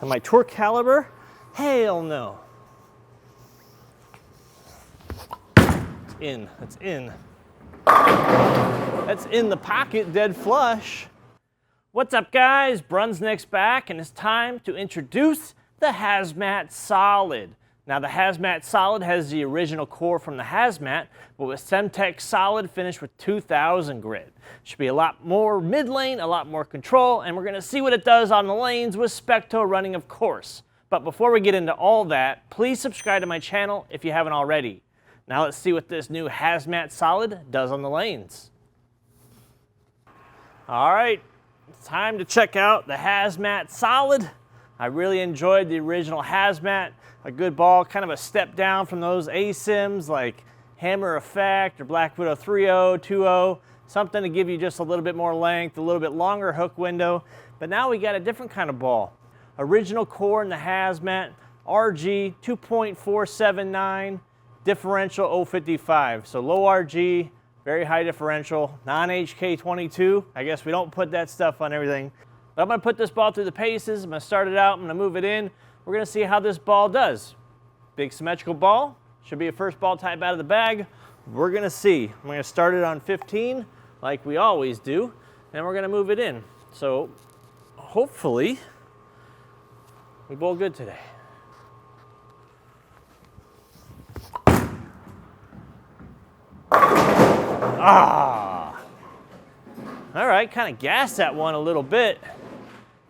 And my torque caliber, hell no. It's in, that's in. That's in the pocket, dead flush. What's up guys, BrunsNick's back and it's time to introduce the Hazmat Solid. Now the Hazmat Solid has the original core from the Hazmat, but with Semtech Solid finished with 2000 grit. Should be a lot more mid-lane, a lot more control, and we're gonna see what it does on the lanes with SPECTO running of course. But before we get into all that, please subscribe to my channel if you haven't already. Now let's see what this new Hazmat Solid does on the lanes. All right, it's time to check out the Hazmat Solid. I really enjoyed the original Hazmat. A good ball, kind of a step down from those ASIMs like Hammer Effect or Black Widow 3.0, 2.0, something to give you just a little bit more length, a little bit longer hook window. But now we got a different kind of ball. Original core in the Hazmat, RG 2.479, differential 055. So low RG, very high differential, non-HK22. I guess we don't put that stuff on everything. But I'm gonna put this ball through the paces. I'm gonna start it out, I'm gonna move it in. We're gonna see how this ball does. Big symmetrical ball, should be a first ball type out of the bag. We're gonna see. I'm gonna start it on 15, like we always do, and we're gonna move it in. So hopefully, we bowl good today. Ah! All right, kind of gassed that one a little bit.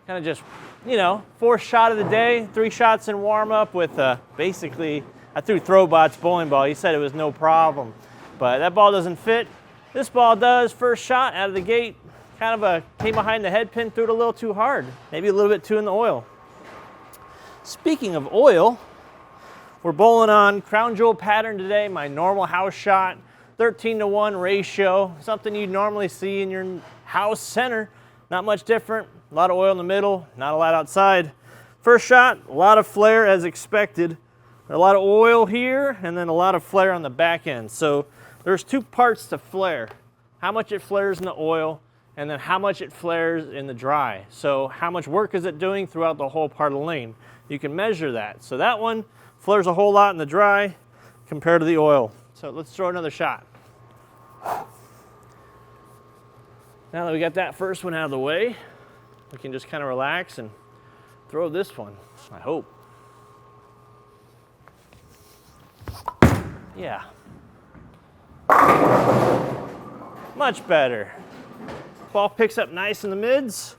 Kind of just, you know, 4th shot of the day, 3 shots in warm-up with basically, I threw Throwbot's bowling ball. He said it was no problem, but that ball doesn't fit. This ball does. First shot out of the gate, kind of came behind the head pin, threw it a little too hard, maybe a little bit too in the oil. Speaking of oil, we're bowling on crown jewel pattern today, my normal house shot, 13-to-1 ratio, something you'd normally see in your house center. Not much different, a lot of oil in the middle, not a lot outside. First shot, a lot of flare as expected. A lot of oil here, and then a lot of flare on the back end. So there's 2 parts to flare. How much it flares in the oil, and then how much it flares in the dry. So how much work is it doing throughout the whole part of the lane? You can measure that. So that one flares a whole lot in the dry compared to the oil. So let's throw another shot. Now that we got that first one out of the way, we can just kind of relax and throw this one, I hope. Yeah. Much better. Ball picks up nice in the mids,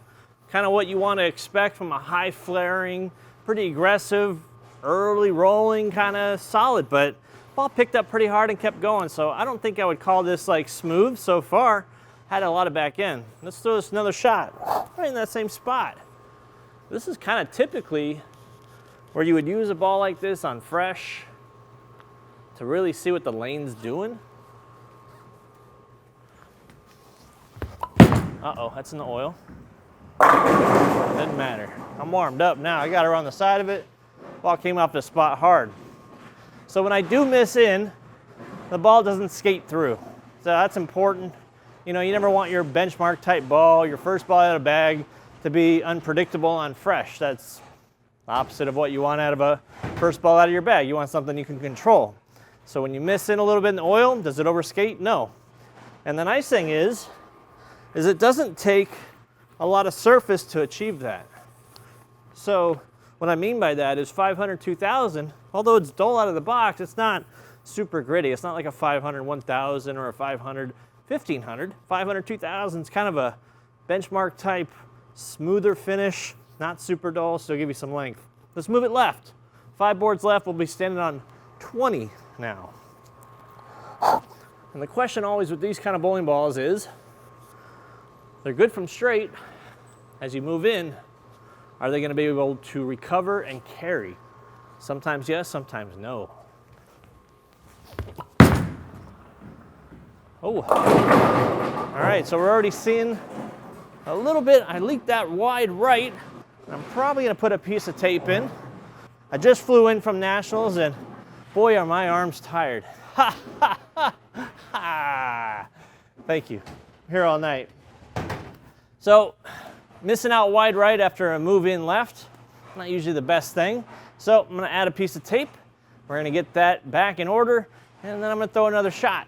kind of what you want to expect from a high flaring, pretty aggressive, early rolling kind of solid, but ball picked up pretty hard and kept going, so I don't think I would call this like smooth so far. Had a lot of back end. Let's throw this another shot, right in that same spot. This is kind of typically where you would use a ball like this on fresh to really see what the lane's doing. Uh-oh, that's in the oil. Doesn't matter. I'm warmed up now. I got her on the side of it. Ball came off the spot hard. So when I do miss in, the ball doesn't skate through. So that's important. You know, you never want your benchmark type ball, your first ball out of bag, to be unpredictable on fresh. That's the opposite of what you want out of a first ball out of your bag. You want something you can control. So when you miss in a little bit in the oil, does it overskate? No. And the nice thing is it doesn't take a lot of surface to achieve that. So what I mean by that is 500, 2000, although it's dull out of the box, it's not super gritty. It's not like a 500, 1000 or a 500, 1500. 500, 2000 is kind of a benchmark type, smoother finish, not super dull, so it'll give you some length. Let's move it left. 5 boards left, we'll be standing on 20 now. And the question always with these kind of bowling balls is, they're good from straight. As you move in, are they gonna be able to recover and carry? Sometimes yes, sometimes no. Oh, all right, so we're already seeing a little bit. I leaked that wide right. I'm probably gonna put a piece of tape in. I just flew in from Nationals and boy, are my arms tired. Ha, ha, ha, ha. Thank you, I'm here all night. So, missing out wide right after a move in left. Not usually the best thing. So I'm gonna add a piece of tape. We're gonna get that back in order, and then I'm gonna throw another shot.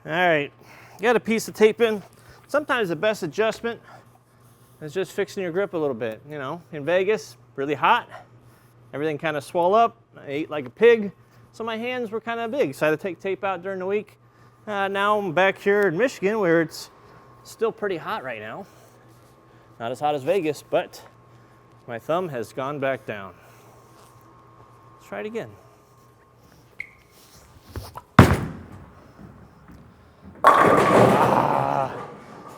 All right, got a piece of tape in. Sometimes the best adjustment is just fixing your grip a little bit. You know, in Vegas, really hot, everything kind of swelled up. I ate like a pig, so my hands were kind of big, so I had to take tape out during the week. Now I'm back here in Michigan where it's still pretty hot right now. Not as hot as Vegas, but my thumb has gone back down. Let's try it again.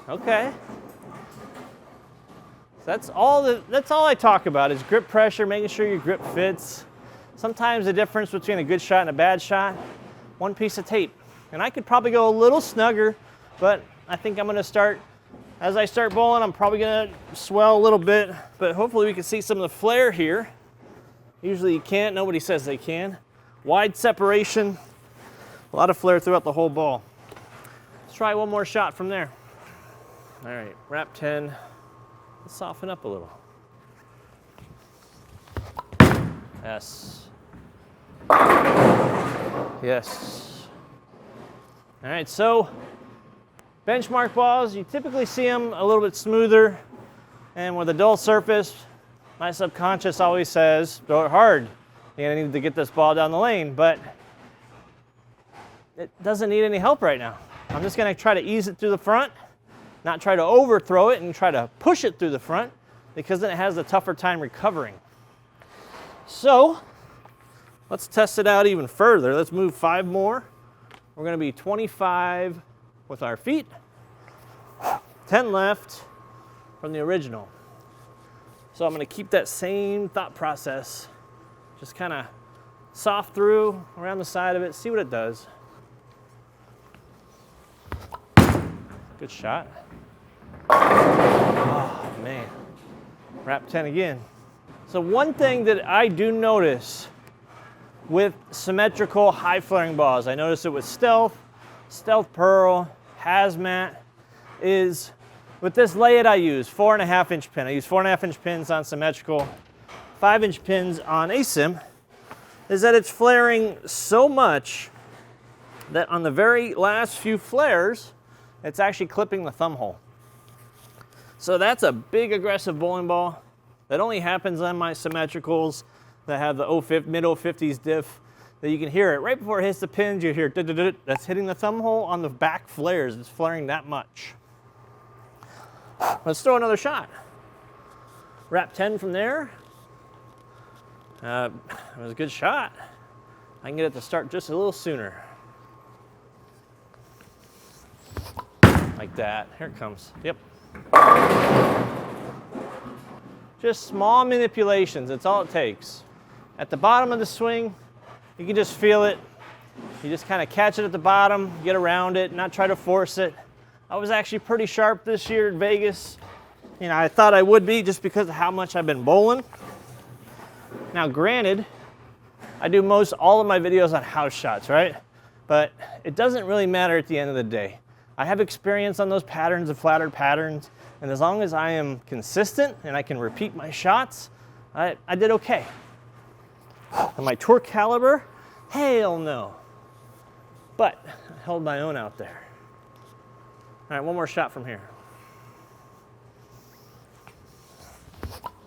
Okay. That's all I talk about is grip pressure, making sure your grip fits. Sometimes the difference between a good shot and a bad shot, one piece of tape. And I could probably go a little snugger, but I think I'm gonna start, as I start bowling, I'm probably gonna swell a little bit, but hopefully we can see some of the flare here. Usually you can't, nobody says they can. Wide separation, a lot of flare throughout the whole ball. Let's try one more shot from there. All right, wrap 10. Let's soften up a little. Yes. Yes. All right, so benchmark balls, you typically see them a little bit smoother, and with a dull surface, my subconscious always says, throw it hard. You're gonna need to get this ball down the lane, but it doesn't need any help right now. I'm just gonna try to ease it through the front, not try to overthrow it and try to push it through the front, because then it has a tougher time recovering. So, let's test it out even further. Let's move 5 more. We're gonna be 25 with our feet, 10 left from the original. So I'm gonna keep that same thought process. Just kinda soft through around the side of it, see what it does. Good shot. Oh man, wrap 10 again. So one thing that I do notice with symmetrical high flaring balls, I noticed it with Stealth, Stealth Pearl, Hazmat, is with this layout I use, 4.5 inch pin. I use 4.5 inch pins on symmetrical, 5 inch pins on asim, is that it's flaring so much that on the very last few flares, it's actually clipping the thumb hole. So that's a big aggressive bowling ball that only happens on my symmetricals that have the mid 050s diff, that you can hear it right before it hits the pins. You hear that's hitting the thumb hole on the back flares. It's flaring that much. Let's throw another shot. Wrap 10 from there. It was a good shot. I can get it to start just a little sooner. Like that. Here it comes. Yep. Just small manipulations. That's all it takes. At the bottom of the swing, you can just feel it. You just kind of catch it at the bottom, get around it, not try to force it. I was actually pretty sharp this year in Vegas. You know, I thought I would be just because of how much I've been bowling. Now, granted, I do most all of my videos on house shots, right? But it doesn't really matter at the end of the day. I have experience on those patterns and flattered patterns, and as long as I am consistent and I can repeat my shots, I did okay. And my torque caliber, hell no. But I held my own out there. All right, one more shot from here.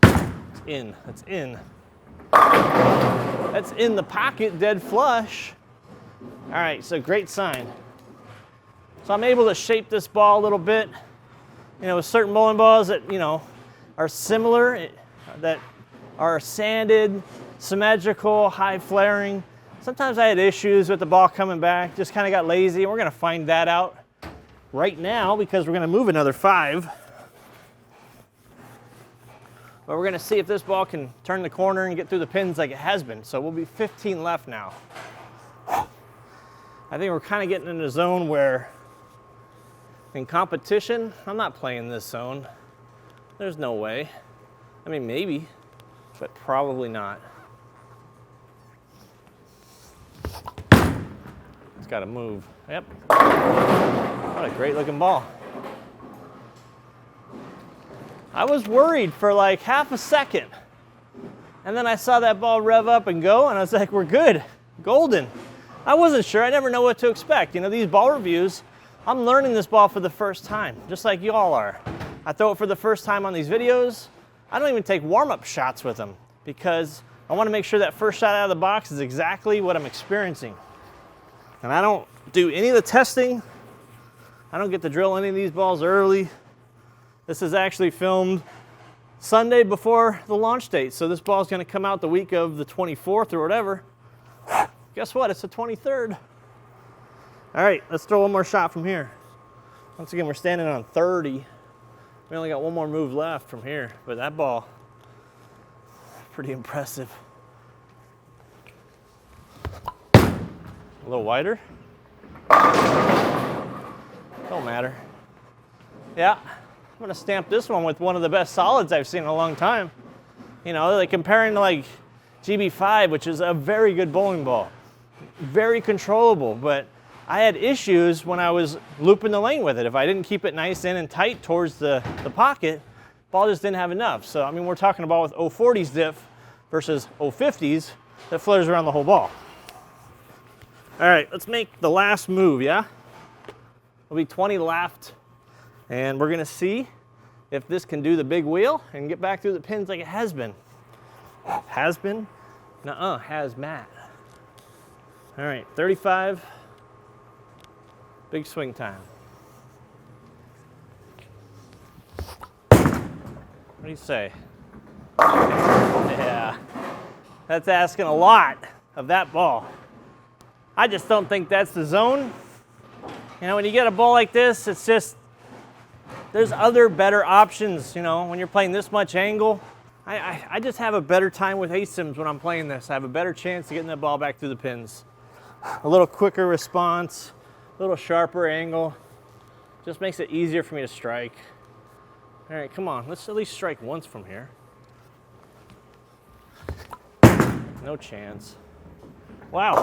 It's in, that's in. That's in the pocket, dead flush. All right, so great sign. So I'm able to shape this ball a little bit. You know, with certain bowling balls that, you know, are similar, that are sanded, symmetrical, high flaring. Sometimes I had issues with the ball coming back, just kind of got lazy, and we're gonna find that out right now because we're gonna move another 5. But we're gonna see if this ball can turn the corner and get through the pins like it has been. So we'll be 15 left now. I think we're kind of getting in a zone where in competition, I'm not playing this zone. There's no way. I mean, maybe, but probably not. It's got to move. Yep. What a great looking ball. I was worried for like half a second And then I saw that ball rev up and go, and I was like, we're good, golden. I wasn't sure, I never know what to expect. You know, these ball reviews, I'm learning this ball for the first time, just like you all are. I throw it for the first time on these videos. I don't even take warm-up shots with them because I want to make sure that first shot out of the box is exactly what I'm experiencing. And I don't do any of the testing. I don't get to drill any of these balls early. This is actually filmed Sunday before the launch date, so this ball is going to come out the week of the 24th or whatever. Guess what? It's the 23rd. All right, let's throw one more shot from here. Once again, we're standing on 30. We only got one more move left from here, but that ball, pretty impressive. A little wider. Don't matter. Yeah, I'm gonna stamp this one with one of the best solids I've seen in a long time. You know, like comparing to like GB5, which is a very good bowling ball. Very controllable, but I had issues when I was looping the lane with it. If I didn't keep it nice in and tight towards the pocket, ball just didn't have enough. So, I mean, we're talking about with 040s diff versus 050s that flares around the whole ball. All right, let's make the last move, yeah? There'll be 20 left, and we're gonna see if this can do the big wheel and get back through the pins like it has been. Has been? Nuh-uh, hazmat. All right, 35. Big swing time. What do you say? Yeah, that's asking a lot of that ball. I just don't think that's the zone. You know, when you get a ball like this, it's just, there's other better options, you know, when you're playing this much angle. I just have a better time with ASIMs when I'm playing this. I have a better chance of getting that ball back through the pins. A little quicker response, a little sharper angle. Just makes it easier for me to strike. All right, come on, let's at least strike once from here. No chance. Wow.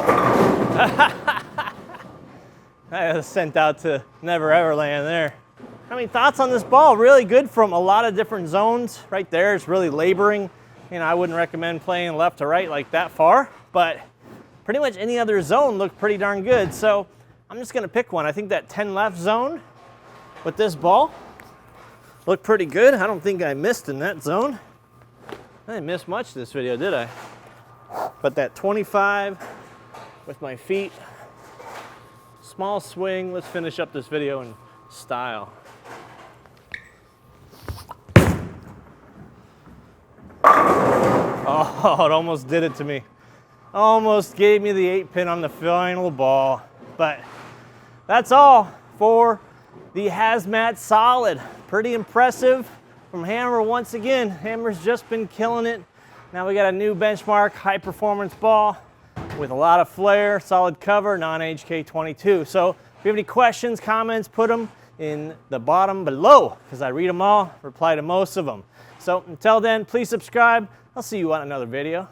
I was sent out to never ever land there. I mean, thoughts on this ball? Really good from a lot of different zones. Right there, it's really laboring. You know, I wouldn't recommend playing left to right like that far, but pretty much any other zone looked pretty darn good. So I'm just gonna pick one. I think that 10 left zone with this ball looked pretty good. I don't think I missed in that zone. I didn't miss much this video, did I? But that 25 with my feet, small swing. Let's finish up this video in style. Oh, it almost did it to me. Almost gave me the 8-pin on the final ball. But that's all for the Hazmat Solid. Pretty impressive from Hammer once again. Hammer's just been killing it. Now we got a new benchmark high performance ball with a lot of flair, solid cover, non-HK22. So if you have any questions, comments, put them in the bottom below because I read them all, reply to most of them. So until then, please subscribe. I'll see you on another video.